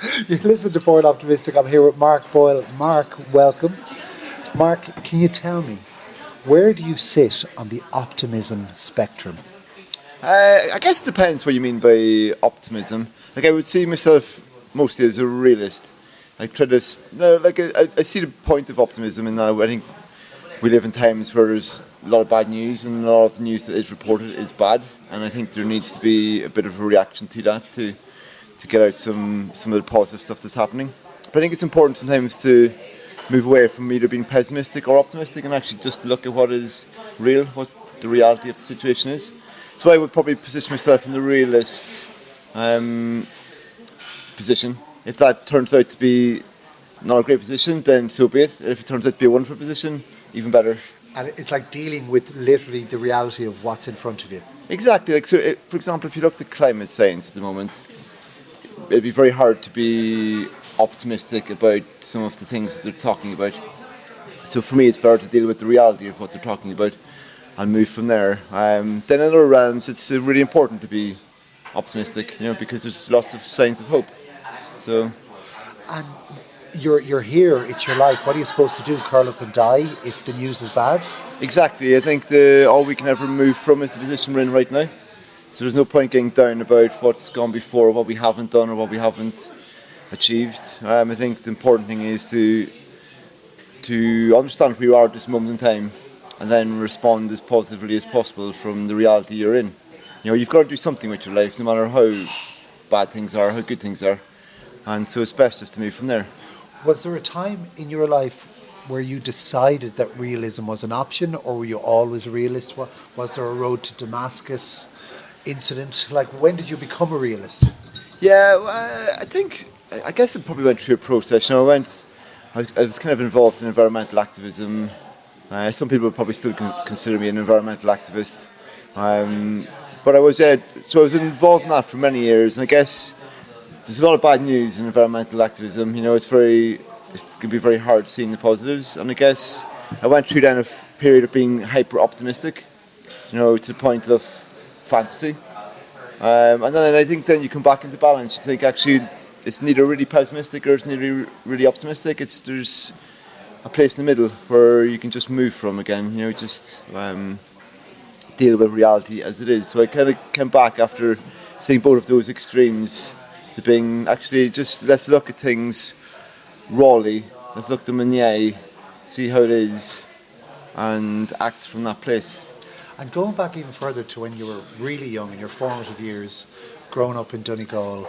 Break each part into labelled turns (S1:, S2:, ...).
S1: You listen to BornOptimistic. I'm here with Mark Boyle. Mark, welcome. Mark, can you tell me, where do you sit on the optimism spectrum?
S2: I guess it depends what you mean by optimism. Like, I would see myself mostly as a realist. I try to, no, like I see the point of optimism in that I think we live in times where there's a lot of bad news, and a lot of the news that is reported is bad. And I think there needs to be a bit of a reaction to that to get out some of the positive stuff that's happening. But I think it's important sometimes to move away from either being pessimistic or optimistic and actually just look at what is real, what the reality of the situation is. So I would probably position myself in the realist position. If that turns out to be not a great position, then so be it. If it turns out to be a wonderful position, even better.
S1: And it's like dealing with literally the reality of what's in front of you.
S2: Exactly. Like, so, for example, if you look at climate science at the moment, it'd be very hard to be optimistic about some of the things that they're talking about. So for me, it's better to deal with the reality of what they're talking about and move from there. Then in other realms, it's really important to be optimistic, because there's lots of signs of hope. So,
S1: and you're here. It's your life. What are you supposed to do? Curl up and die if the news is bad?
S2: Exactly. I think all we can ever move from is the position we're in right now. So there's no point getting down about what's gone before, what we haven't done, or what we haven't achieved. I think the important thing is to understand who you are at this moment in time, and then respond as positively as possible from the reality you're in. You've got to do something with your life, no matter how bad things are, how good things are, and so it's best just to move from there.
S1: Was there a time in your life where you decided that realism was an option, or were you always a realist? Was there a road to Damascus incident? Like, when did you become a realist?
S2: Yeah, I guess it probably went through a process. I was kind of involved in environmental activism. Some people would probably still consider me an environmental activist. But I was involved in that for many years, and I guess there's a lot of bad news in environmental activism. It can be very hard seeing the positives, and I guess I went through then a period of being hyper optimistic, to the point of fantasy. And then I think then you come back into balance. You think actually it's neither really pessimistic or it's neither really optimistic. There's a place in the middle where you can just move from again. Just deal with reality as it is. So I kind of came back after seeing both of those extremes to being actually just let's look at things rawly. Let's look them in the eye, see how it is, and act from that place.
S1: And going back even further to when you were really young, in your formative years, growing up in Donegal,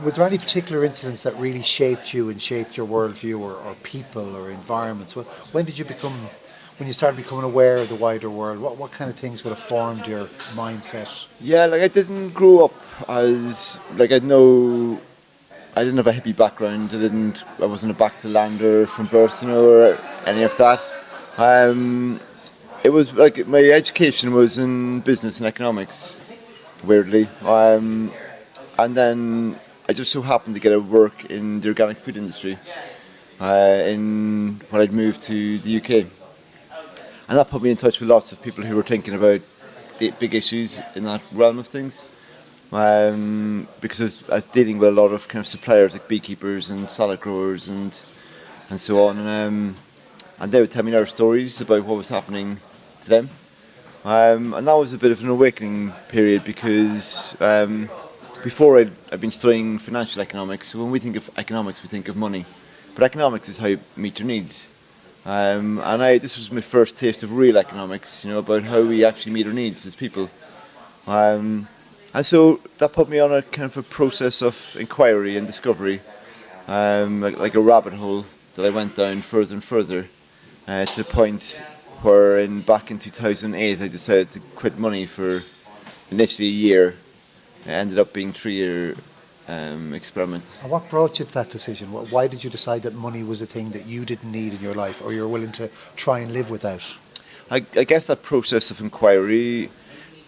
S1: was there any particular incidents that really shaped you and shaped your worldview or people or environments? When you started becoming aware of the wider world, what kind of things would have formed your mindset?
S2: Yeah, I didn't grow up as, I didn't have a hippie background. I wasn't a back-to-lander from birth, or any of that. It was my education was in business and economics, weirdly. And then I just so happened to get a work in the organic food industry when I'd moved to the UK. And that put me in touch with lots of people who were thinking about big issues in that realm of things. Because I was dealing with a lot of kind of suppliers like beekeepers and salad growers and so on. And they would tell me their stories about what was happening to them. And that was a bit of an awakening period because before I'd been studying financial economics. So when we think of economics, we think of money. But economics is how you meet your needs. And this was my first taste of real economics, about how we actually meet our needs as people. And so that put me on a kind of a process of inquiry and discovery, like a rabbit hole that I went down further and further, to the point where back in 2008 I decided to quit money for initially a year. It ended up being a 3-year experiment.
S1: And what brought you to that decision? Why did you decide that money was a thing that you didn't need in your life, or you're willing to try and live without?
S2: I guess that process of inquiry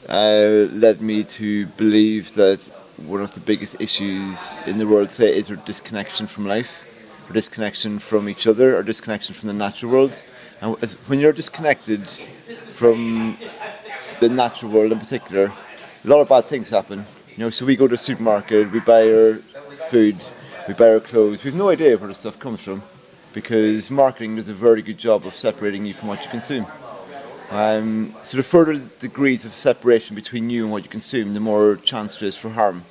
S2: led me to believe that one of the biggest issues in the world today is our disconnection from life, our disconnection from each other, our disconnection from the natural world. And when you're disconnected from the natural world in particular, a lot of bad things happen. So we go to a supermarket, we buy our food, we buy our clothes. We have no idea where the stuff comes from, because marketing does a very good job of separating you from what you consume. So the further degrees of separation between you and what you consume, the more chance there is for harm.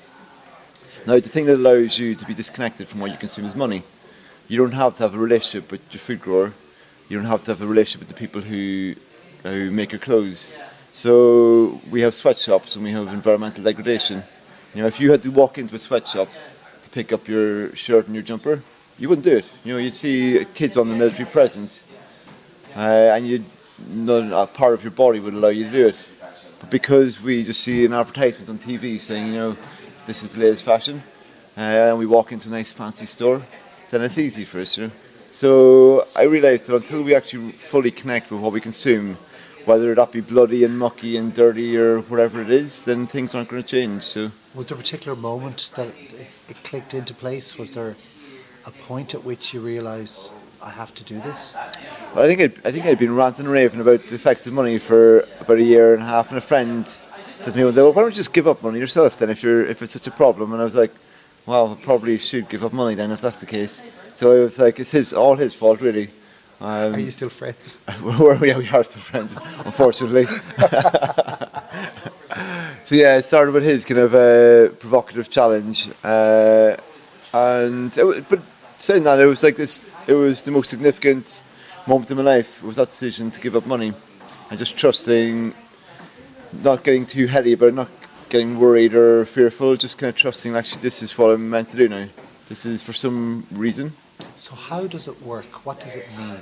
S2: Now, the thing that allows you to be disconnected from what you consume is money. You don't have to have a relationship with your food grower. You don't have to have a relationship with the people who make your clothes. So we have sweatshops and we have environmental degradation. If you had to walk into a sweatshop to pick up your shirt and your jumper, you wouldn't do it. You'd see kids on the military presents, and not a part of your body would allow you to do it. But because we just see an advertisement on TV saying, this is the latest fashion, and we walk into a nice fancy store, then it's easy for us. So I realised that until we actually fully connect with what we consume, whether that be bloody and mucky and dirty or whatever it is, then things aren't going to change. So,
S1: was there a particular moment that it clicked into place? Was there a point at which you realised, I have to do this?
S2: Well, I think I'd been ranting and raving about the effects of money for about a year and a half, and a friend said to me one day, well, why don't you just give up money yourself then if it's such a problem? And I was like, well, I probably should give up money then if that's the case. So I was like, it's all his fault really.
S1: Are you still friends?
S2: We are still friends, unfortunately. So yeah, it started with his kind of provocative challenge, but saying that, it was like this. It was the most significant moment in my life. It was that decision to give up money, and just trusting, not getting too heady about it, not getting worried or fearful, just kind of trusting. Actually, this is what I'm meant to do now. This is for some reason.
S1: So how does it work? What does it mean?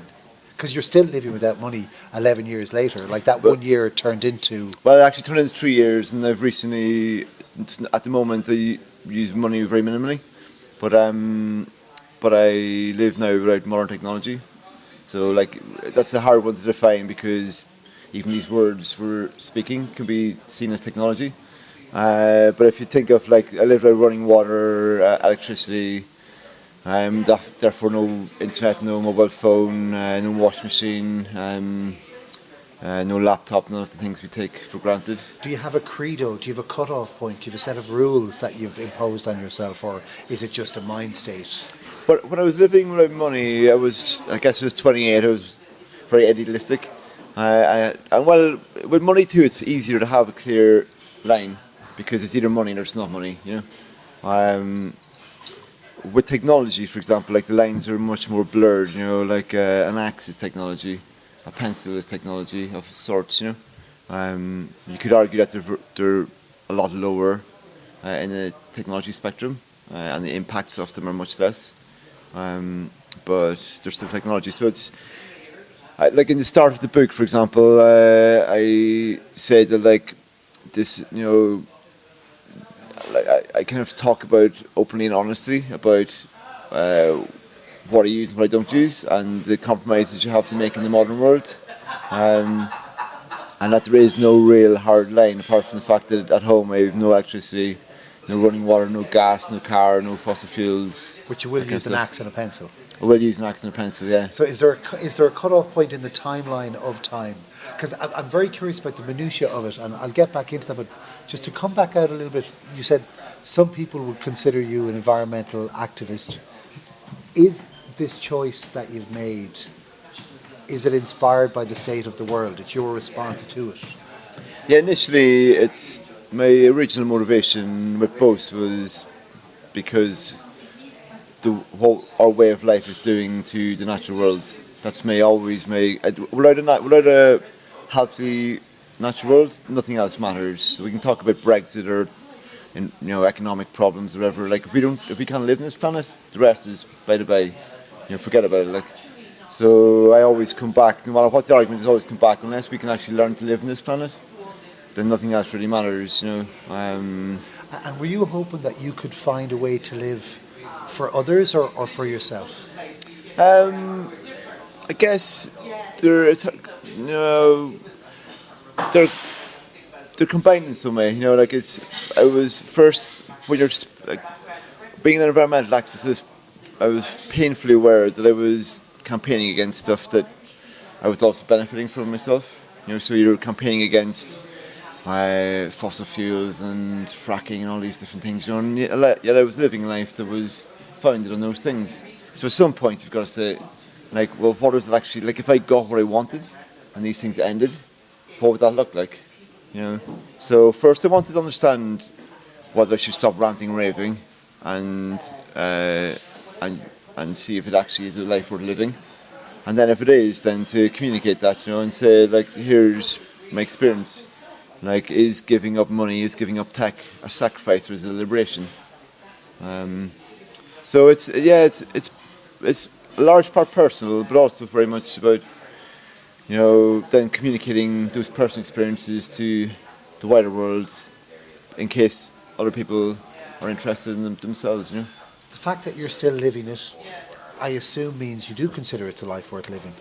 S1: Because you're still living without money 11 years later. Like that 1 year turned into...
S2: Well, it actually turned into 3 years, and I've recently, at the moment, I use money very minimally. But I live now without modern technology. So that's a hard one to define, because even these words we're speaking can be seen as technology. But if you think of I live without running water, electricity, therefore no internet, no mobile phone, no washing machine, no laptop, none of the things we take for granted.
S1: Do you have a credo? Do you have a cut-off point? Do you have a set of rules that you've imposed on yourself, or is it just a mind state?
S2: But when I was living without money, I guess I was 28, I was very idealistic. And with money too, it's easier to have a clear line, because it's either money or it's not money, With technology, for example, the lines are much more blurred, an axe is technology, a pencil is technology of sorts, You could argue that they're a lot lower in the technology spectrum, and the impacts of them are much less, but they're still technology. So it's, in the start of the book, for example, I said that this, I kind of talk about openly and honestly about what I use and what I don't use, and the compromises you have to make in the modern world, and that there is no real hard line, apart from the fact that at home I have no electricity, no running water, no gas, no car, no fossil fuels.
S1: But you will use an axe and a pencil.
S2: I will use an axe and a pencil, yeah.
S1: So is there a cut-off point in the timeline of time? Because I'm very curious about the minutiae of it, and I'll get back into that, but just to come back out a little bit, you said some people would consider you an environmental activist. Is this choice that you've made, is it inspired by the state of the world? It's your response to it?
S2: Yeah, initially, it's my original motivation with both was because our way of life is doing to the natural world. That's without a healthy natural world, nothing else matters. So we can talk about Brexit or economic problems or whatever. If we can't live on this planet, the rest is by the by. Forget about it. So I always come back, no matter what the argument is, always come back. Unless we can actually learn to live on this planet, then nothing else really matters.
S1: And were you hoping that you could find a way to live for others or for yourself?
S2: I guess they're combined in some way. I was first, when you're being an environmental activist, I was painfully aware that I was campaigning against stuff that I was also benefiting from myself. So you're campaigning against fossil fuels and fracking and all these different things. And yet I was living a life that was founded on those things. So at some point you've got to say, well, what is it actually, if I got what I wanted and these things ended, what would that look like? So first I wanted to understand whether I should stop ranting and raving and see if it actually is a life worth living. And then if it is, then to communicate that, and say, here's my experience. Is giving up money, is giving up tech a sacrifice or is it a liberation? So it's a large part personal, but also very much about, then communicating those personal experiences to the wider world in case other people are interested in them themselves,
S1: The fact that you're still living it, I assume means you do consider it a life worth living.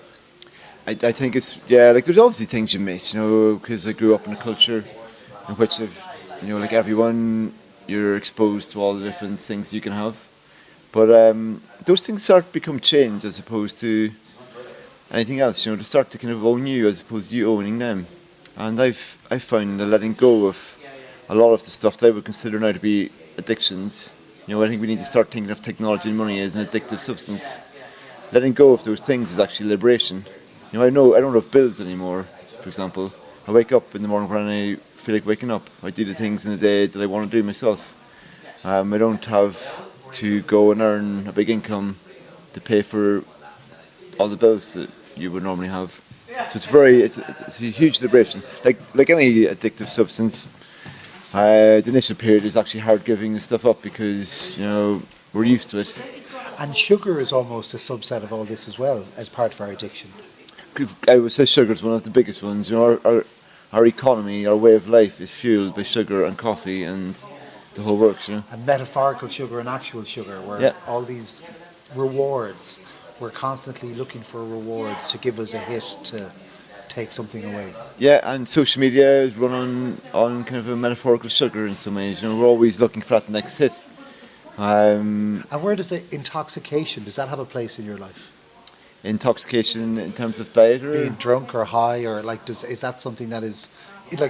S2: I think it's, there's obviously things you miss, because I grew up in a culture in which everyone, you're exposed to all the different things you can have. But those things start to become changed as opposed to anything else, they start to kind of own you as opposed to you owning them. And I've found that letting go of a lot of the stuff that I would consider now to be addictions, I think we need to start thinking of technology and money as an addictive substance. Letting go of those things is actually liberation. I don't have bills anymore, for example. I wake up in the morning when I feel like waking up. I do the things in the day that I want to do myself. I don't have to go and earn a big income to pay for all the bills that you would normally have. So it's a huge liberation. Like any addictive substance, the initial period is actually hard giving the stuff up because, we're used to it.
S1: And sugar is almost a subset of all this as well, as part of our addiction.
S2: I would say sugar is one of the biggest ones. Our economy, our way of life is fueled by sugar and coffee and the whole works. And
S1: metaphorical sugar and actual sugar, where all these rewards, we're constantly looking for rewards to give us a hit to take something away. Yeah,
S2: and social media is run on kind of a metaphorical sugar in some ways. We're always looking for that next hit.
S1: And where does the intoxication, does that have a place in your life?
S2: Intoxication in terms of diet, or
S1: being drunk or high, or is that something that is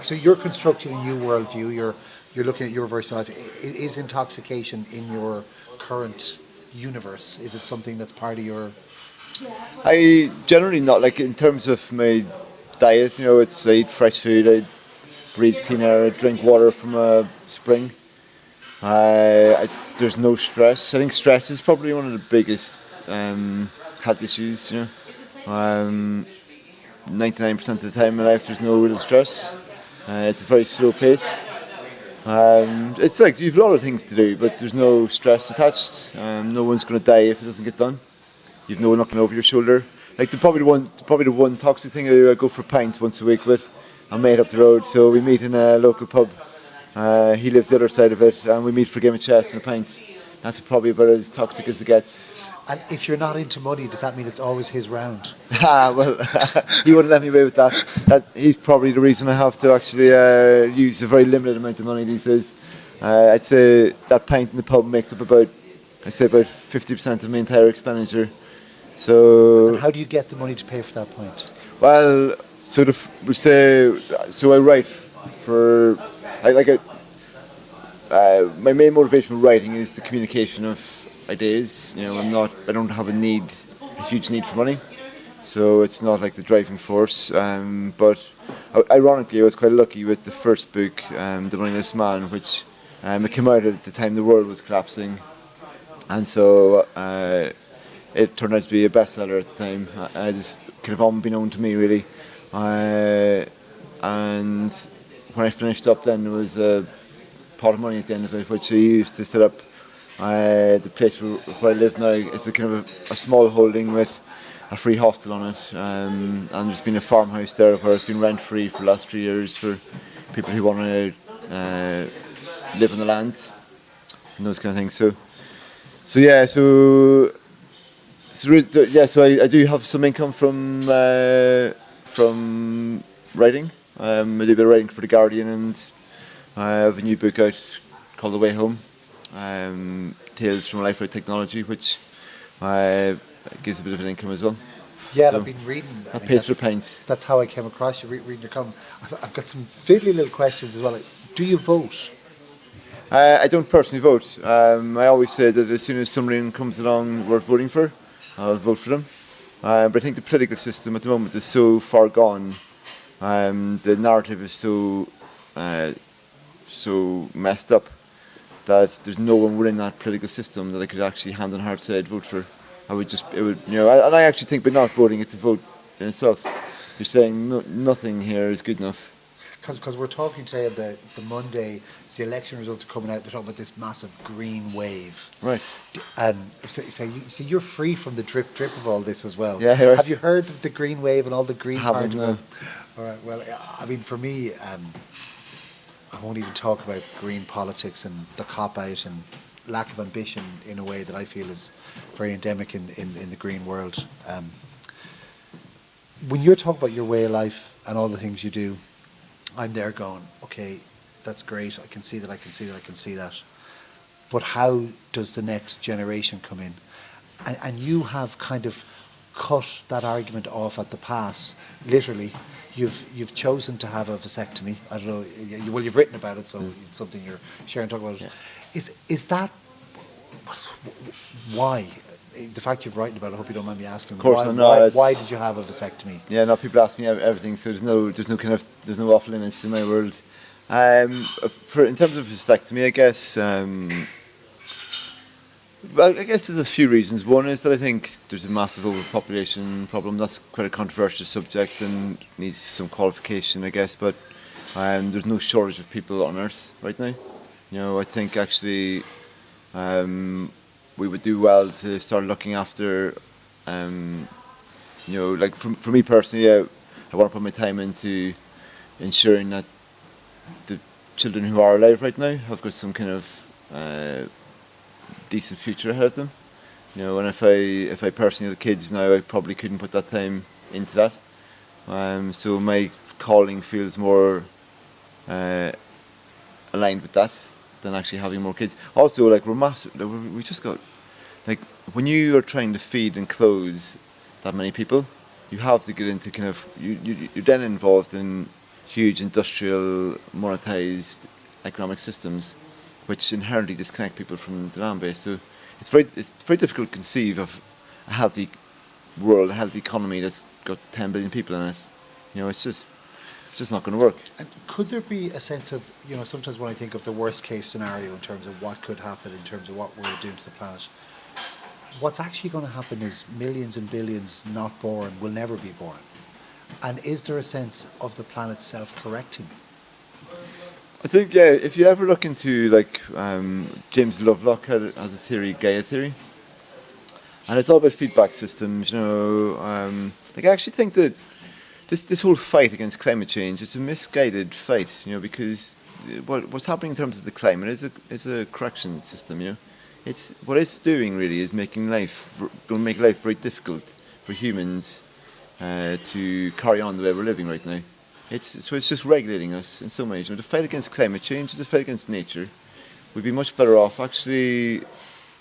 S1: so you're constructing a new worldview, you're looking at your version of life. Is intoxication in your current universe, is it something that's part of your...
S2: I generally not, in terms of my diet, it's I eat fresh food, I breathe clean air, I drink water from a spring. There's no stress. I think stress is probably one of the biggest health issues. 99% of the time in my life there's no real stress. It's a very slow pace. It's you've a lot of things to do, but there's no stress attached. No one's going to die if it doesn't get done. You've no one looking over your shoulder. Probably the one toxic thing I do, I go for pints once a week with a mate up the road. So we meet in a local pub. He lives the other side of it, and we meet for a game of chess and a pint. That's probably about as toxic as it gets.
S1: And if you're not into money, does that mean it's always his round?
S2: Well, he wouldn't let me away with that. He's probably the reason I have to actually use a very limited amount of money these days. I'd say that pint in the pub makes up about 50% of my entire expenditure. So.
S1: And how do you get the money to pay for that pint?
S2: Well, I write for. My main motivation with writing is the communication of ideas. I don't have a huge need for money, so it's not like the driving force. But ironically, I was quite lucky with the first book, The Moneyless Man, which it came out at the time the world was collapsing, and so it turned out to be a bestseller at the time. It's kind of unbeknown to me, really. And when I finished up, then there was a pot of money at the end of it, which I used to set up the place where I live now. It's a kind of a small holding with a free hostel on it, and there's been a farmhouse there where it's been rent free for the last 3 years for people who want to live on the land and those kind of things. So I do have some income from writing. I do a bit of writing for The Guardian, and I have a new book out called The Way Home, Tales from a Life Without Technology, which gives a bit of an income as well.
S1: Yeah, and
S2: So
S1: I've been reading. I
S2: that
S1: mean,
S2: pays for pints.
S1: that's how I came across you, reading your column. I've got some fiddly little questions as well. Like, do you vote?
S2: I don't personally vote. I always say that as soon as somebody comes along worth voting for, I'll vote for them. But I think the political system at the moment is so far gone. The narrative is so messed up that there's no one within that political system that I could actually hand on heart say I'd vote for. And I actually think by not voting, it's a vote in itself. You're saying nothing here is good enough.
S1: Because we're talking, say, the Monday, the election results are coming out. They're talking about this massive green wave,
S2: Right.
S1: and so you're free from the drip of all this as well.
S2: Yeah, right.
S1: Have you heard of the green wave and all the green
S2: Haven't,
S1: party?
S2: no.
S1: All right. Well, I mean, for me, I won't even talk about green politics and the cop out and lack of ambition in a way that I feel is very endemic in the green world. When you're talking about your way of life and all the things you do, I'm there going, okay, that's great. I can see that. I can see that. I can see that. But how does the next generation come in? And you have kind of cut that argument off at the pass. Literally, you've chosen to have a vasectomy. I don't know. Well, you've written about it, so it's something you're sharing. Talk about it.
S2: Yeah.
S1: Is that why? The fact you've written about it, I hope you don't mind me asking.
S2: Of course,
S1: why did you have a vasectomy?
S2: Yeah, no, people ask me everything, so there's no off limits in my world. In terms of vasectomy, I guess. Well, I guess there's a few reasons. One is that I think there's a massive overpopulation problem. That's quite a controversial subject and needs some qualification, I guess. But there's no shortage of people on Earth right now. I think actually we would do well to start looking after. Like for me personally, I want to put my time into ensuring that the children who are alive right now have got some kind of decent future ahead of them. And if I personally had kids now, I probably couldn't put that time into that. So my calling feels more aligned with that than actually having more kids. Also, like we're massive. We just got when you are trying to feed and clothe that many people, you have to get into kind of you're then involved in huge industrial monetized economic systems which inherently disconnect people from the land base. So it's very difficult to conceive of a healthy world, a healthy economy that's got 10 billion people in it. It's just not going to work.
S1: And could there be a sense of, sometimes when I think of the worst case scenario in terms of what could happen, in terms of what we're doing to the planet, what's actually going to happen is millions and billions not born will never be born. And is there a sense of the planet self-correcting?
S2: I think, yeah, if you ever look into, James Lovelock has a theory, Gaia theory, and it's all about feedback systems, I actually think that this whole fight against climate change, it's a misguided fight, because what's happening in terms of the climate is a correction system, It's what it's doing really is going to make life very difficult for humans to carry on the way we're living right now. It's just regulating us in some ways. The fight against climate change is a fight against nature. We'd be much better off actually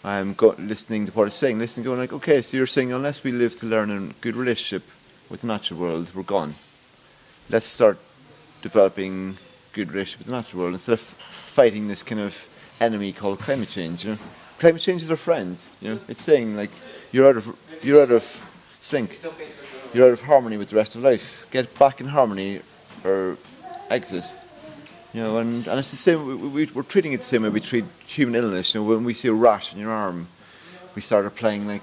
S2: listening to what it's saying, going like, okay, so you're saying unless we live to learn a good relationship with the natural world, we're gone. Let's start developing good relationship with the natural world instead of fighting this kind of enemy called climate change. Climate change is our friend. It's saying like you're out of sync, you're out of harmony with the rest of life. Get back in harmony or exit. And it's the same. We're treating it the same way we treat human illness. When we see a rash on your arm, we start applying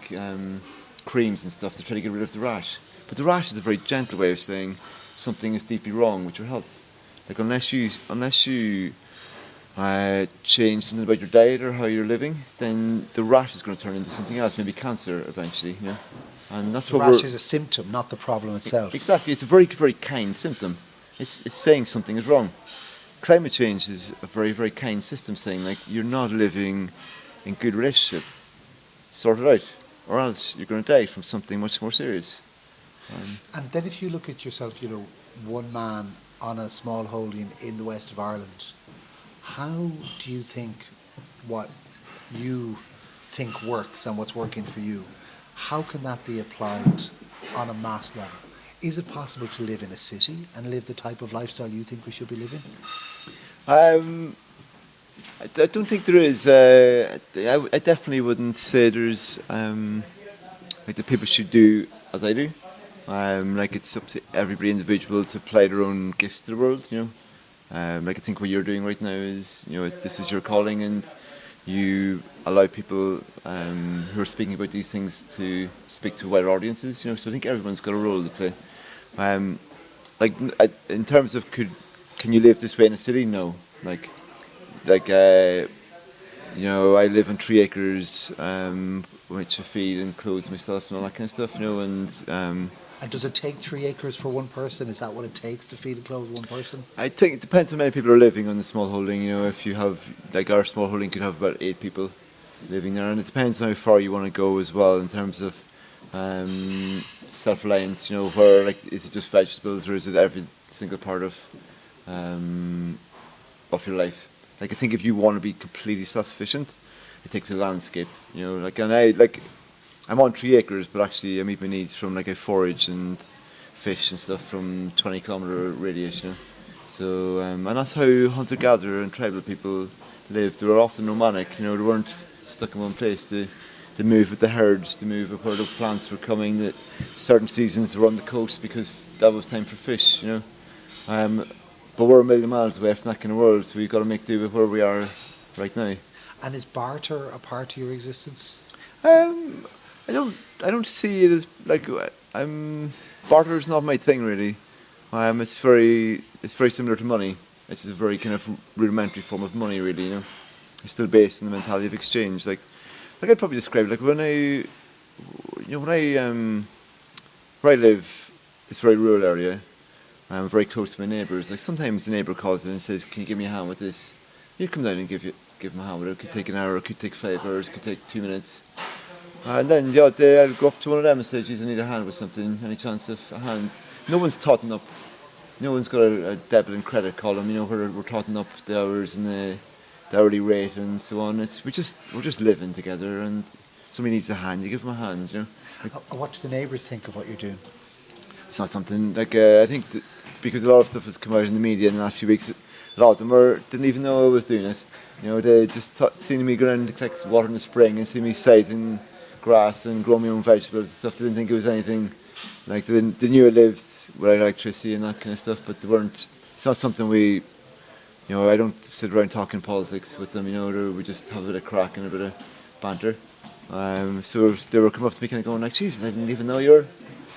S2: creams and stuff to try to get rid of the rash. But the rash is a very gentle way of saying something is deeply wrong with your health. Unless you change something about your diet or how you're living, then the rash is going to turn into something else, maybe cancer eventually. And that's
S1: the rash is a symptom, not the problem itself.
S2: Exactly, it's a very, very kind symptom. It's saying something is wrong. Climate change is a very, very kind system saying you're not living in good relationship. Sort it out, or else you're going to die from something much more serious.
S1: And then if you look at yourself, one man on a small holding in the west of Ireland, how do you think what you think works and what's working for you, how can that be applied on a mass level. Is it possible to live in a city and live the type of lifestyle you think we should be living?
S2: I don't think there is. I definitely wouldn't say there's like that people should do as I do. Like it's up to every individual to apply their own gifts to the world. Like I think what you're doing right now is, this is your calling, and you allow people who are speaking about these things to speak to wider audiences. So I think everyone's got a role to play. In terms of can you live this way in a city? No. I live on 3 acres, which I feed and clothe myself and all that kind of stuff.
S1: And does it take 3 acres for one person? Is that what it takes to feed and clothe one person?
S2: I think it depends how many people are living on the small holding. If you have, like our small holding could have about 8 people living there, and it depends on how far you want to go as well in terms of self-reliance. Where is it just vegetables, or is it every single part of your life? I think if you want to be completely self-sufficient, it takes a landscape. I'm on 3 acres, but actually I meet my needs from I forage and fish and stuff from 20-kilometre radius. So and that's how hunter-gatherer and tribal people lived. They were often nomadic. They weren't stuck in one place. They moved with the herds. They moved with where the plants were coming. That certain seasons they were on the coast because that was time for fish. But we're 1 million miles away from that kind of world, so we've got to make do with where we are right now.
S1: And is barter a part of your existence?
S2: I don't see it as barter is not my thing really. It's very similar to money. It's just a very kind of rudimentary form of money really. It's still based on the mentality of exchange. I'd probably describe when I where I live, it's a very rural area. I'm very close to my neighbours. Sometimes the neighbour calls in and says, "Can you give me a hand with this?" You come down and give them a hand with it. It could take an hour, it could take 5 hours, it could take 2 minutes. And then the odd day I'll go up to one of them and say, "Geez, I need a hand with something. Any chance of a hand?" No one's totting up. No one's got a debit and credit column. Where we're totting up the hours and the hourly rate and so on. We're just living together, and somebody needs a hand. You give them a hand.
S1: What do the neighbours think of what you're doing?
S2: It's not something I think that because a lot of stuff has come out in the media in the last few weeks, a lot of them didn't even know I was doing it. They just seen me go around and collect water in the spring and see me scything grass and grow my own vegetables and stuff. They didn't think it was anything they knew I lived without electricity and that kind of stuff, but they weren't. It's not something we. I don't sit around talking politics with them. We just have a bit of crack and a bit of banter. So they were coming up to me kind of going "Geez, I didn't even know you were."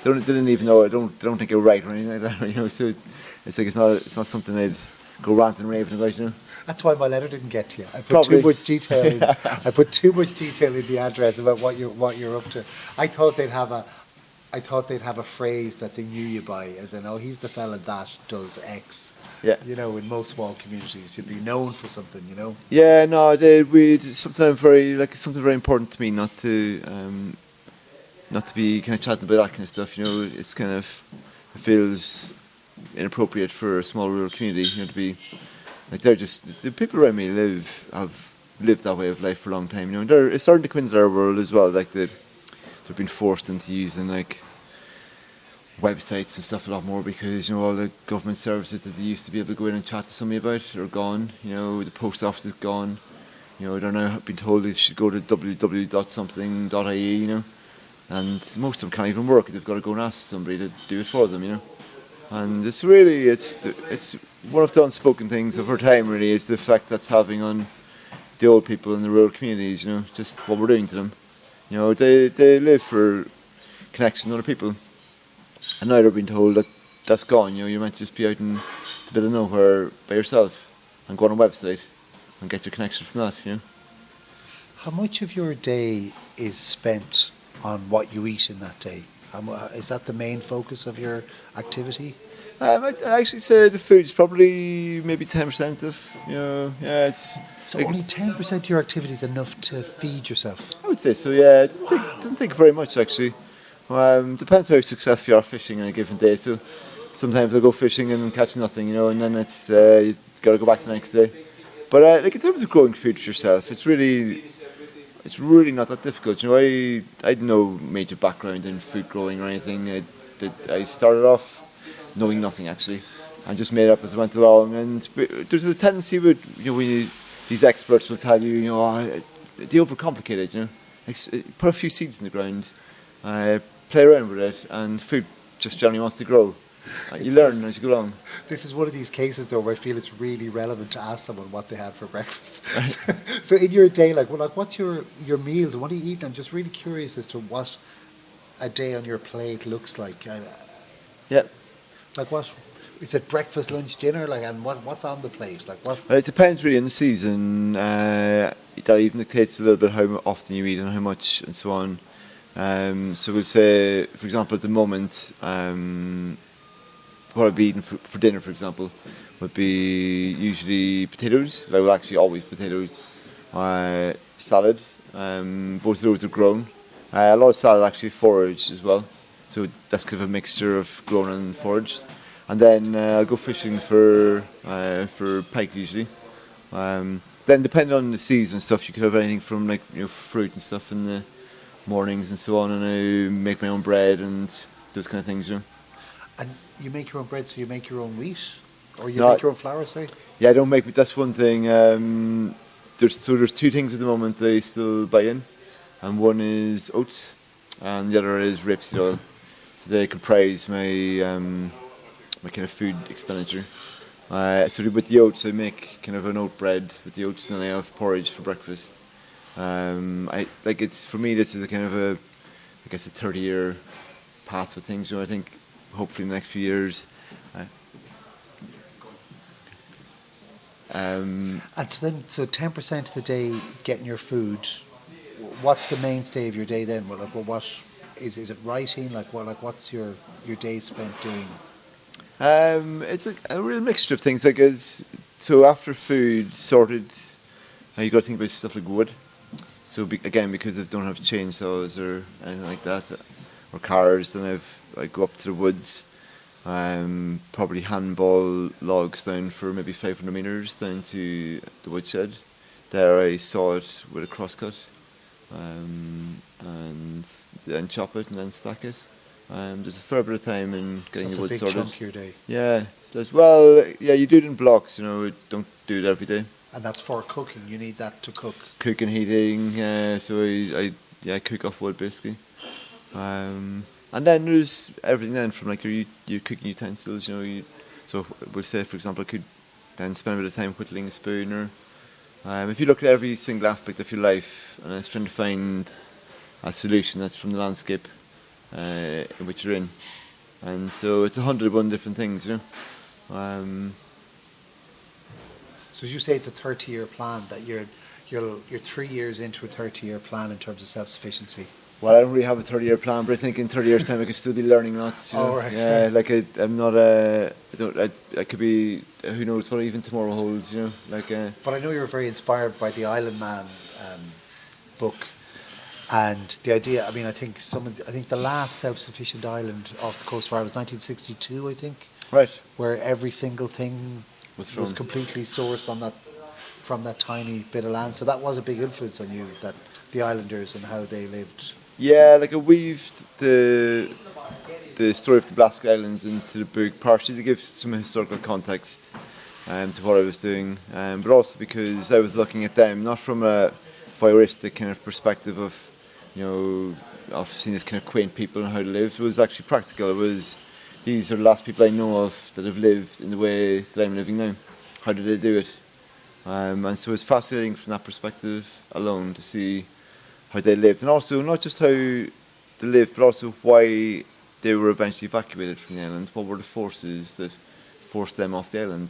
S2: They didn't even know. I don't think you're right or anything like that. So it's not something they'd go ranting and raving about.
S1: That's why my letter didn't get to you. I put too much detail. I put too much detail in the address about what you're up to. I thought they'd have a phrase that they knew you by, as in, "Oh, he's the fella that does X."
S2: Yeah.
S1: In most small communities, you'd be known for something.
S2: Yeah, no, something very important to me, not to be kind of chatting about that kind of stuff. It's kind of, it feels inappropriate for a small rural community. To be they're just the people around me have lived that way of life for a long time. It's starting to come into their world as well. They've been forced into using websites and stuff a lot more because all the government services that they used to be able to go in and chat to somebody about are gone. The post office is gone. They're now being told they should go to www.something.ie. And most of them can't even work. They've got to go and ask somebody to do it for them. And it's one of the unspoken things of our time. Really, is the effect that's having on the old people in the rural communities. Just what we're doing to them. They live for connection with other people. And now they're being told that that's gone. You're meant to just be out in the middle of nowhere by yourself and go on a website and get your connection from that.
S1: How much of your day is spent on what you eat in that day? Is that the main focus of your activity?
S2: I actually say the food's probably maybe 10% of. It's.
S1: So only 10% of your activity is enough to feed yourself?
S2: I would say so. Yeah, it doesn't take very much actually. Depends how successful you are fishing on a given day. So sometimes I'll go fishing and catch nothing, and then it's you got to go back the next day. But in terms of growing food for yourself, it's it's really not that difficult. You know, I had no major background in food growing or anything. I started off knowing nothing actually, and just made up as I went along. And there's a tendency with these experts will tell you, they overcomplicate it. You know, put a few seeds in the ground, play around with it, and food just generally wants to grow. You learn as you go along.
S1: This is one of these cases, though, where I feel it's really relevant to ask someone what they had for breakfast. So in your day, what's your meals? What do you eat? I'm just really curious as to what a day on your plate looks like.
S2: Yeah.
S1: Like what? Is it breakfast, lunch, dinner? And what's on the plate? Like what?
S2: It depends really on the season. That even dictates a little bit how often you eat and how much and so on. So we'll say, for example, at the moment, what I'd be eating for dinner, for example, would be usually potatoes. Well, actually always potatoes. Salad. Both of those are grown. A lot of salad actually foraged as well. So that's kind of a mixture of grown and foraged. And then I'll go fishing for pike usually. Then depending on the season and stuff, you could have anything from fruit and stuff in the mornings and so on. And I make my own bread and those kind of things. You know.
S1: And you make your own bread, so you make your own wheat, or you make your own flour. Sorry.
S2: Yeah, I don't make. That's one thing. There's two things at the moment I still buy in, and one is oats, and the other is rapeseed oil. So they comprise my my kind of food expenditure. So with the oats, I make kind of an oat bread with the oats, and then I have porridge for breakfast. It's for me. This is a kind of a 30-year path with things. I think hopefully in the next few years.
S1: And so 10% of the day getting your food. What's the mainstay of your day then? What is it? Writing? What's your day spent doing?
S2: It's a real mixture of things. So after food sorted, you got to think about stuff like wood. So because I don't have chainsaws or anything like that, or cars, then I go up to the woods, probably handball logs down for maybe 500 metres down to the woodshed. There I saw it with a crosscut, and then chop it and then stack it. There's a fair bit of time in getting the wood sorted.
S1: That's a big chunk of your day.
S2: Yeah, you do it in blocks. Don't do it every day.
S1: And that's for cooking. You need that to cook.
S2: Cooking, heating. So I cook off wood basically. And then there's everything then from your cooking utensils. So we'll say, for example, I could then spend a bit of time whittling a spoon, or if you look at every single aspect of your life and it's trying to find a solution that's from the landscape in which you're in, and so it's 101 different things.
S1: So as you say, it's a 30-year plan that you're 3 years into a 30-year plan in terms of self-sufficiency.
S2: Well, I don't really have a 30-year plan, but I think in 30 years' time I could still be learning lots.
S1: Right.
S2: Yeah, I'm not I could be, who knows what even tomorrow holds.
S1: But I know you were very inspired by the Island Man book, and the idea. I mean, I think the last self-sufficient island off the coast of Ireland was 1962. I think.
S2: Right.
S1: Where every single thing was completely sourced from that tiny bit of land. So that was a big influence on you, that the islanders and how they lived.
S2: Yeah, I weaved the story of the Blasque Islands into the book, partially to give some historical context to what I was doing, but also because I was looking at them not from a voyeuristic kind of perspective of seeing this kind of quaint people and how they lived. It was actually practical. These are the last people I know of that have lived in the way that I'm living now. How did they do it? And so it's fascinating from that perspective alone to see how they lived, and also not just how they lived, but also why they were eventually evacuated from the island. What were the forces that forced them off the island?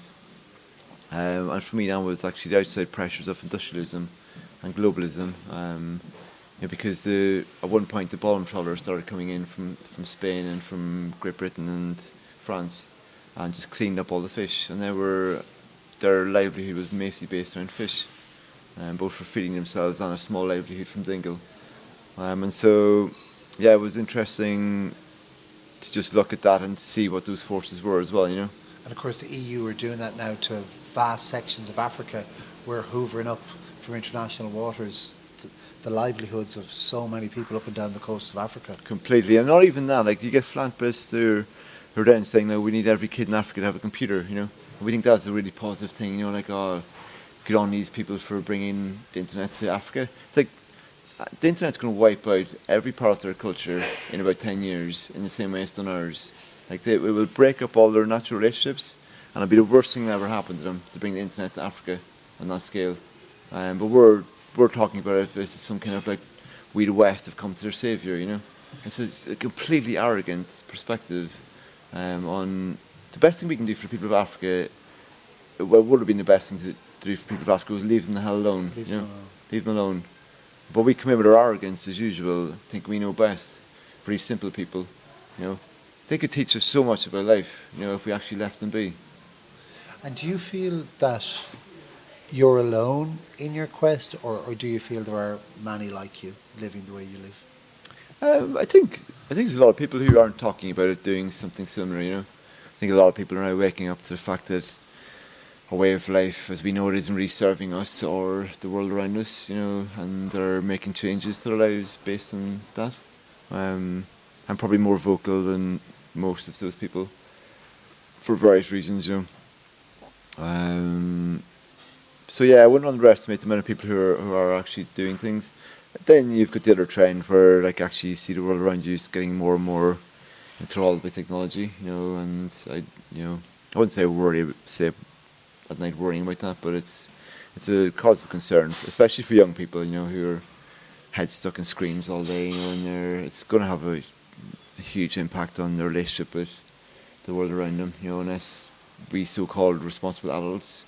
S2: And for me now was actually the outside pressures of industrialism and globalism. Because at one point the bottom trawlers started coming in from Spain and from Great Britain and France, and just cleaned up all the fish, and their livelihood was mostly based around fish, both for feeding themselves and a small livelihood from dingle. And so, it was interesting to just look at that and see what those forces were as well, And
S1: of course the EU are doing that now to vast sections of Africa. We're hoovering up from international waters the livelihoods of so many people up and down the coast of Africa.
S2: Completely, and not even that. Like you get philanthropists who are then saying, "No, we need every kid in Africa to have a computer." And we think that's a really positive thing. Like, oh, good on these people for bringing the internet to Africa. It's like the internet's going to wipe out every part of their culture in about 10 years in the same way it's done ours. Like it will break up all their natural relationships, and it'll be the worst thing that ever happened to them to bring the internet to Africa on that scale. But we're talking about it if it's some kind of like we the West have come to their saviour. It's a completely arrogant perspective on the best thing we can do for the people of Africa. What would have been the best thing to do for people of Africa was leave them the hell alone. Leave them alone. But we come in with our arrogance as usual, think we know best for these simple people. They could teach us so much about life, if we actually left them be.
S1: And do you feel that you're alone in your quest, or do you feel there are many like you living the way you live?
S2: I think there's a lot of people who aren't talking about it doing something similar. I think a lot of people are now waking up to the fact that our way of life, as we know it, isn't really serving us or the world around us. And they're making changes to their lives based on that. I'm probably more vocal than most of those people for various reasons. So yeah, I wouldn't underestimate the amount of people who are actually doing things. Then you've got the other trend where actually you see the world around you is getting more and more enthralled by technology, and I wouldn't say at night worrying about that, but it's a cause of concern, especially for young people, who are heads stuck in screens all day, and it's going to have a huge impact on their relationship with the world around them, unless we so-called responsible adults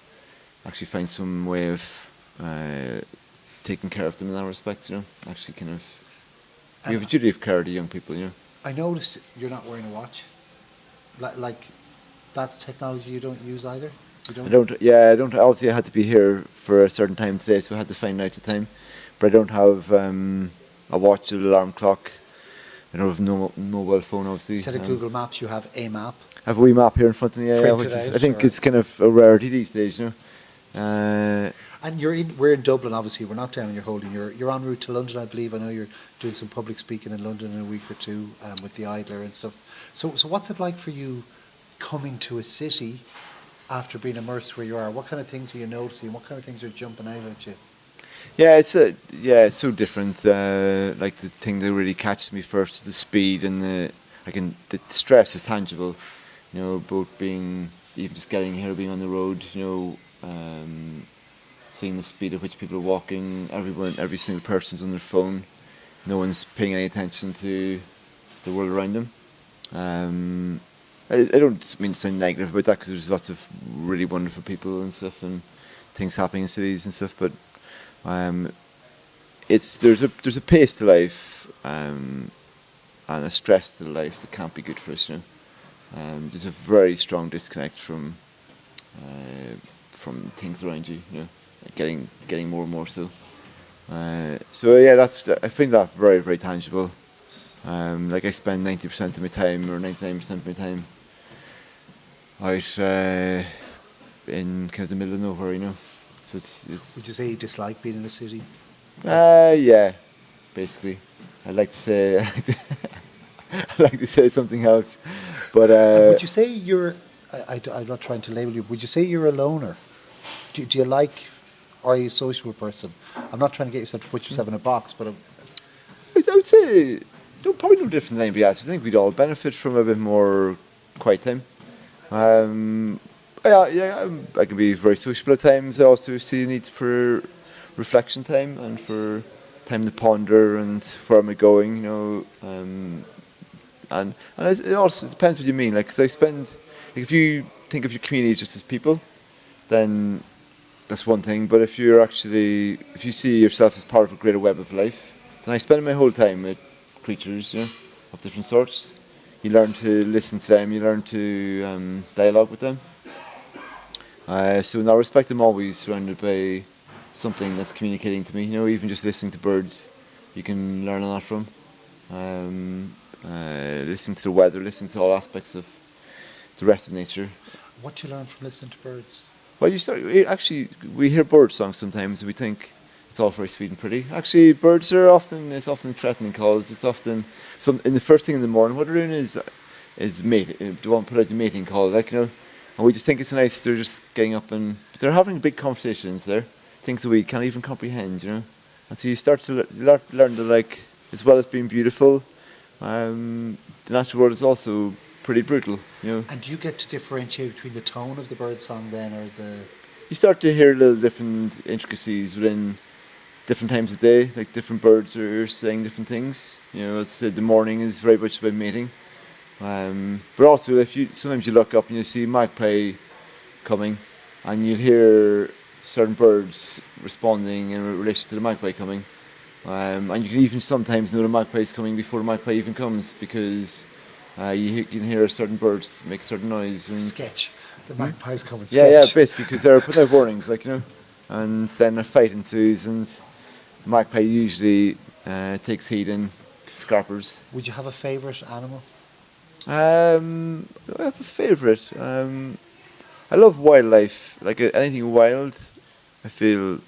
S2: actually find some way of taking care of them in that respect, actually kind of we have a duty of care to young people,
S1: I noticed you're not wearing a watch. Like that's technology you don't use either? I don't.
S2: Obviously I had to be here for a certain time today, so I had to find out the time. But I don't have a watch or an alarm clock. I don't have no mobile phone, obviously.
S1: Instead of Google Maps, you have a map.
S2: I have a wee map here in front of me,
S1: Which is,
S2: I think it's kind of a rarity these days,
S1: And we're in Dublin, obviously. We're not down in your holding. You're en route to London, I believe. I know you're doing some public speaking in London in a week or two with the Idler and stuff. So what's it like for you coming to a city after being immersed where you are? What kind of things are you noticing? What kind of things are jumping out at you?
S2: Yeah, it's so different. Like the thing that really catches me first is the speed and the stress is tangible. Both being even just getting here, being on the road. Seeing the speed at which people are walking. Every single person's on their phone. No one's paying any attention to the world around them. I don't mean to sound negative about that, because there's lots of really wonderful people and stuff and things happening in cities and stuff, but there's a pace to life and a stress to life that can't be good for us. There's a very strong disconnect from things around you. Getting more and more so. So yeah, I find that very, very tangible. Like I spend 90% of my time or 99% of my time out in kind of the middle of nowhere. So it's.
S1: Would you say you dislike being in a city?
S2: Yeah, basically. I'd like to say I'd like to say something else, but
S1: would you say you're? I'm not trying to label you. Would you say you're a loner? Do you like? Or are you a sociable person? I'm not trying to get yourself to put yourself in a box, but
S2: I would say probably no different than anybody else. I think we'd all benefit from a bit more quiet time. I can be very sociable at times. I also see the need for reflection time and for time to ponder and where am I going, and it also depends what you mean. Like, 'cause if you think of your community just as people, then that's one thing. But if you see yourself as part of a greater web of life, then I spend my whole time with creatures, of different sorts. You learn to listen to them. You learn to dialogue with them. So in that respect, I'm always surrounded by something that's communicating to me. Even just listening to birds, you can learn a lot from. Listening to the weather, listening to all aspects of the rest of nature.
S1: What do you learn from listening to birds?
S2: Well, we hear bird songs sometimes and we think it's all very sweet and pretty. Actually, birds are often threatening calls. It's often in the first thing in the morning. What they're doing is mate. They want to put out the mating call, like, and we just think it's nice. They're just getting up and they're having big conversations there, things that we can't even comprehend, And so you start to learn that, like, as well as being beautiful, the natural world is also pretty brutal,
S1: And do you get to differentiate between the tone of the bird song then, or the?
S2: You start to hear little different intricacies within different times of day, like different birds are saying different things. As I said, the morning is very much about mating. But also, sometimes you look up and you see magpie coming, and you'll hear certain birds responding in relation to the magpie coming. And you can even sometimes know the magpie is coming before the magpie even comes, because you can hear certain birds make a certain noise. And
S1: sketch. The magpie's coming.
S2: Yeah, basically, because they're putting out warnings, like, and then a fight ensues, and the magpie usually takes heed and scarpers.
S1: Would you have a favourite animal?
S2: I have a favourite. I love wildlife. Like, anything wild, I feel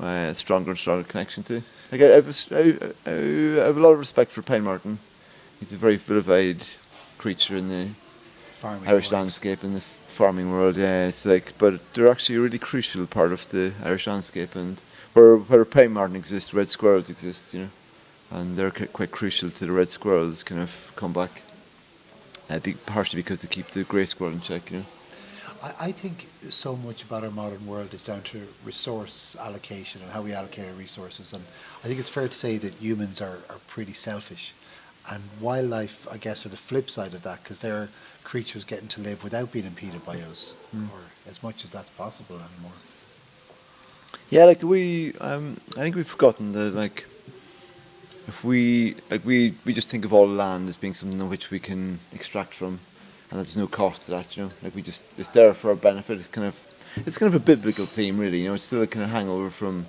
S2: a stronger and stronger connection to. Like, I have a lot of respect for pine marten. He's a very vilified creature in the
S1: Farming
S2: Irish
S1: world.
S2: landscape, in the farming world. Yeah, it's like, but they're actually a really crucial part of the Irish landscape, and where pine marten exists, red squirrels exist, and they're quite crucial to the red squirrels kind of come back. Partially because they keep the grey squirrel in check,
S1: I think so much about our modern world is down to resource allocation and how we allocate our resources, and I think it's fair to say that humans are pretty selfish, and wildlife, I guess, are the flip side of that, because they're creatures getting to live without being impeded by us, or as much as that's possible anymore.
S2: Yeah, like I think we've forgotten that, like, if we just think of all land as being something in which we can extract from, and there's no cost to that, like it's there for our benefit. It's kind of a biblical theme, really. It's still a kind of hangover from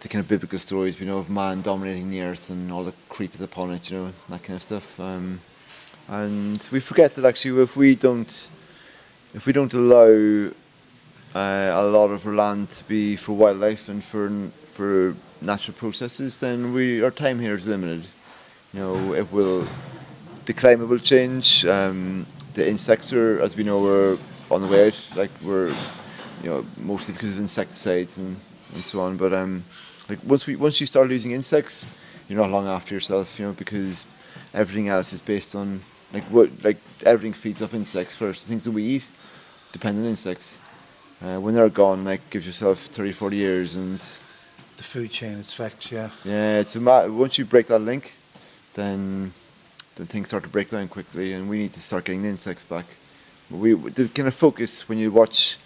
S2: the kind of biblical stories we know of man dominating the earth and all the creep upon it, and that kind of stuff. And we forget that actually, if we don't allow a lot of our land to be for wildlife and for natural processes, then our time here is limited. The climate will change. The insects are, as we know, we're on the way out. Like, we're, mostly because of insecticides and so on. But like, once you start losing insects, you're not long after yourself. Because everything else is based on everything feeds off insects first. The things that we eat depend on insects. When they're gone, give yourself 30, 40 years, and
S1: The food chain is fucked, yeah.
S2: yeah, once you break that link, then things start to break down quickly, and we need to start getting the insects back. The kind of focus when you watch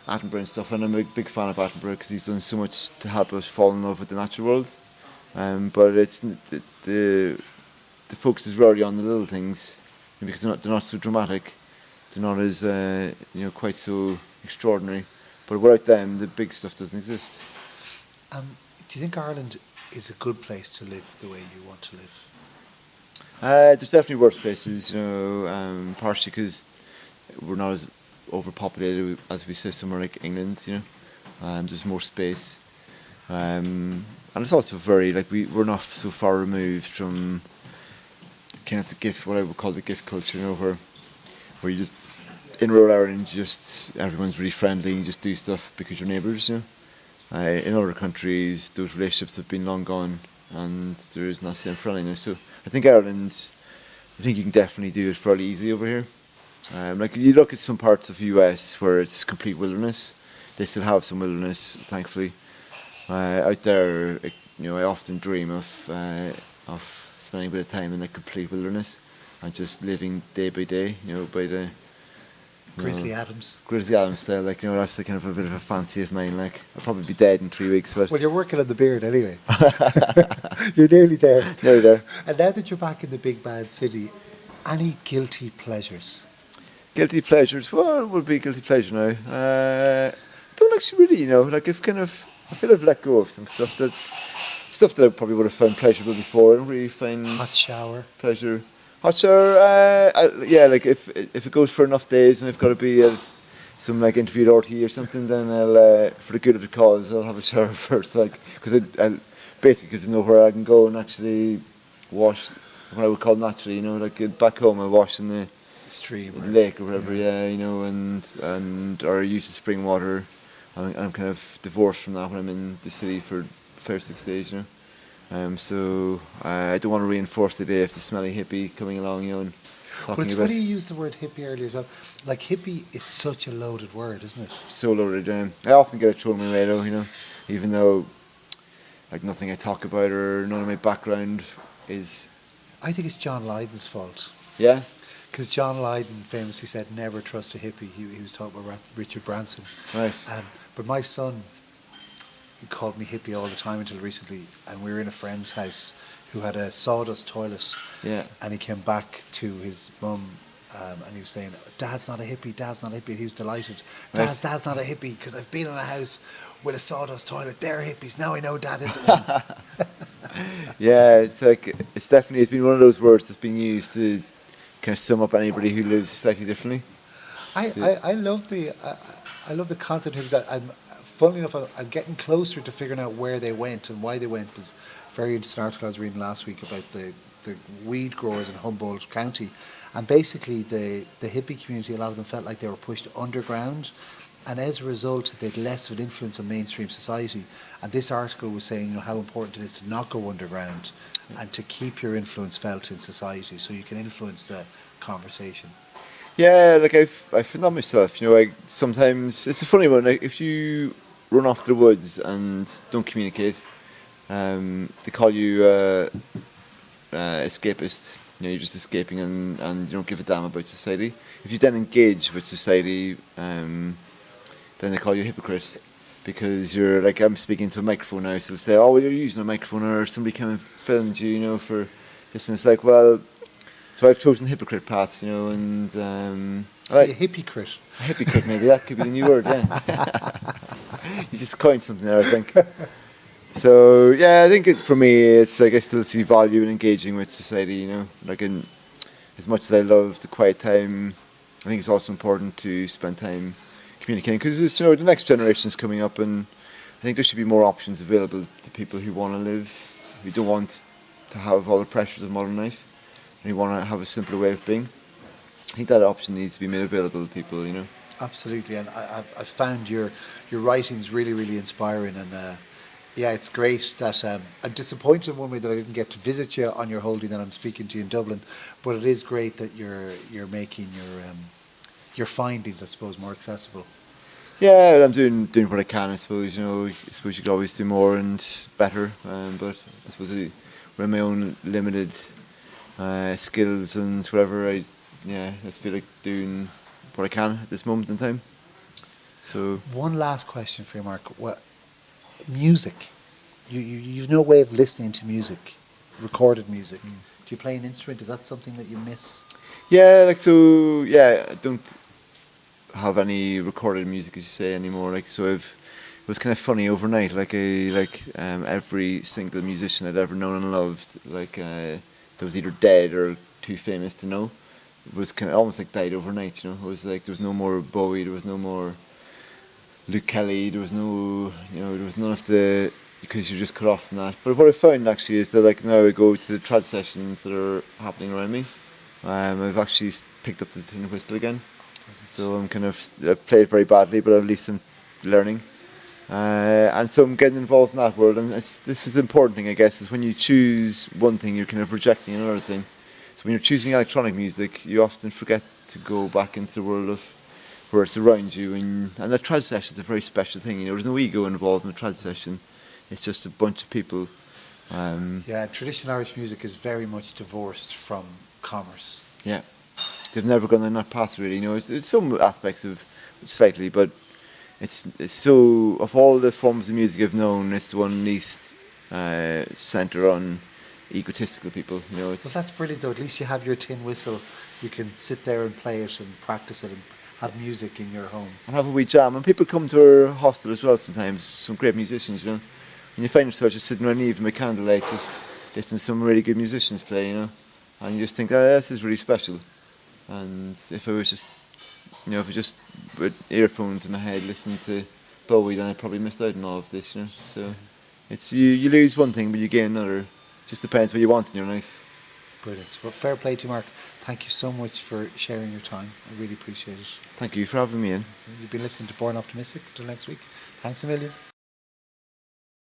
S2: Attenborough and stuff, and I'm a big fan of Attenborough because he's done so much to help us fall in love with the natural world. But it's the focus is rarely on the little things, because they're not so dramatic, they're not as quite so extraordinary. But without them, the big stuff doesn't exist.
S1: Do you think Ireland is a good place to live the way you want to live?
S2: There's definitely worse places, partially because we're not as overpopulated as we say somewhere like England, there's more space. And it's also very, we're not so far removed from kind of the gift, what I would call the gift culture, where you just, in rural Ireland, everyone's really friendly and you just do stuff because you're neighbours, In other countries, those relationships have been long gone, and there isn't that same friendliness. So I think Ireland, you can definitely do it fairly easily over here. You look at some parts of the US where it's complete wilderness. They still have some wilderness, thankfully. Out there, I often dream of spending a bit of time in the complete wilderness and just living day by day, by the
S1: Grizzly Adams
S2: style, that's the kind of a bit of a fancy of mine. I'll probably be dead in 3 weeks, but
S1: well, you're working on the beard anyway. You're nearly there.
S2: Nearly there.
S1: And now that you're back in the big bad city, any guilty pleasures?
S2: Guilty pleasures? Well, it would be a guilty pleasure now. Don't actually really, I feel I've let go of some stuff that I probably would have found pleasurable before. I don't really find
S1: hot shower
S2: pleasure. Hot shower, if it goes for enough days and I've got to be at some like interviewed RT or something, then I'll for the good of the cause I'll have a shower first, like because basically because I know where I can go and actually wash what I would call naturally, like back home I wash in the
S1: stream or
S2: lake or whatever, and or use the spring water. I'm kind of divorced from that when I'm in the city for 5 or 6 days, so I don't want to reinforce the day of the smelly hippie coming along, and
S1: but it's funny you used the word hippie earlier as well. Like hippie is such a loaded word, isn't it?
S2: So loaded. I often get it thrown my way though, even though like nothing I talk about or none of my background is.
S1: I think it's John Lydon's fault.
S2: Yeah.
S1: Because John Lydon famously said, "Never trust a hippie." He was talking about Richard Branson.
S2: Right.
S1: But my son, he called me hippie all the time until recently, and we were in a friend's house who had a sawdust toilet.
S2: Yeah.
S1: And he came back to his mum, and he was saying, "Dad's not a hippie. Dad's not a hippie." He was delighted. Dad's not a hippie because I've been in a house with a sawdust toilet. They're hippies. Now I know Dad isn't one.
S2: Yeah, it's been one of those words that's been used to kind of sum up anybody who lives slightly differently.
S1: I love the concept of that. Funnily enough, I'm getting closer to figuring out where they went and why they went. There's a very interesting article I was reading last week about the weed growers in Humboldt County, and basically the hippie community, a lot of them felt like they were pushed underground, and as a result they had less of an influence on mainstream society. And this article was saying how important it is to not go underground and to keep your influence felt in society so you can influence the conversation.
S2: Yeah, like I found that myself. Like sometimes it's a funny one. Like if you run off to the woods and don't communicate, they call you escapist. You're just escaping and you don't give a damn about society. If you then engage with society, then they call you a hypocrite because you're like, I'm speaking to a microphone now, so they'll say, "Oh, well, you're using a microphone," or somebody came and filmed you, for this, and it's like, well. So I've chosen the hypocrite path, and
S1: A hypocrite.
S2: A hypocrite, maybe that could be the new word. Yeah, you just coined something there, I think. So yeah, I think for me, it's like I still see value in engaging with society. Like as much as I love the quiet time, I think it's also important to spend time communicating because the next generation is coming up, and I think there should be more options available to people who want to live, who don't want to have all the pressures of modern life. And you want to have a simpler way of being. I think that option needs to be made available to people,
S1: Absolutely, and I've found your writing's really, really inspiring, and it's great that I'm disappointed in one way that I didn't get to visit you on your holding that I'm speaking to you in Dublin, but it is great that you're making your findings, I suppose, more accessible.
S2: Yeah, I'm doing what I can, I suppose. I suppose you could always do more and better, but I suppose we're in my own limited skills and whatever. I just feel like doing what I can at this moment in time. So
S1: one last question for you, Mark. What music? You've no way of listening to music, recorded music. Do you play an instrument? Is that something that you miss?
S2: Yeah, I don't have any recorded music, as you say, anymore. It was kind of funny overnight. Every single musician I'd ever known and loved, that was either dead or too famous to know, it was kind of almost like died overnight. It was like there was no more Bowie, there was no more Luke Kelly, there was no, there was none of the, because you're just cut off from that. But what I found actually is that now I go to the trad sessions that are happening around me. I've actually picked up the tin whistle again, so I played very badly, but at least I'm learning. And so I'm getting involved in that world, and this is the important thing, I guess, is when you choose one thing, you're kind of rejecting another thing. So when you're choosing electronic music, you often forget to go back into the world of where it's around you, and a trad session is a very special thing. There's no ego involved in a trad session. It's just a bunch of people.
S1: Traditional Irish music is very much divorced from commerce.
S2: Yeah, they've never gone down that path really. It's some aspects of slightly, but it's so, of all the forms of music I've known, it's the one least centre on egotistical people.
S1: Well, that's brilliant though. At least you have your tin whistle. You can sit there and play it and practice it and have music in your home.
S2: And have a wee jam. And people come to our hostel as well sometimes, some great musicians, And you find yourself just sitting around even with candlelight, just listening to some really good musicians play, And you just think, this is really special. And if I was just You know, if I just with earphones in my head listening to Bowie, then I probably missed out on all of this. You know, so it's you lose one thing, but you gain another. Just depends what you want in your life.
S1: Brilliant. Well, fair play to you, Mark. Thank you so much for sharing your time. I really appreciate it.
S2: Thank you for having me in.
S1: So you've been listening to Born Optimistic. Until next week. Thanks a million.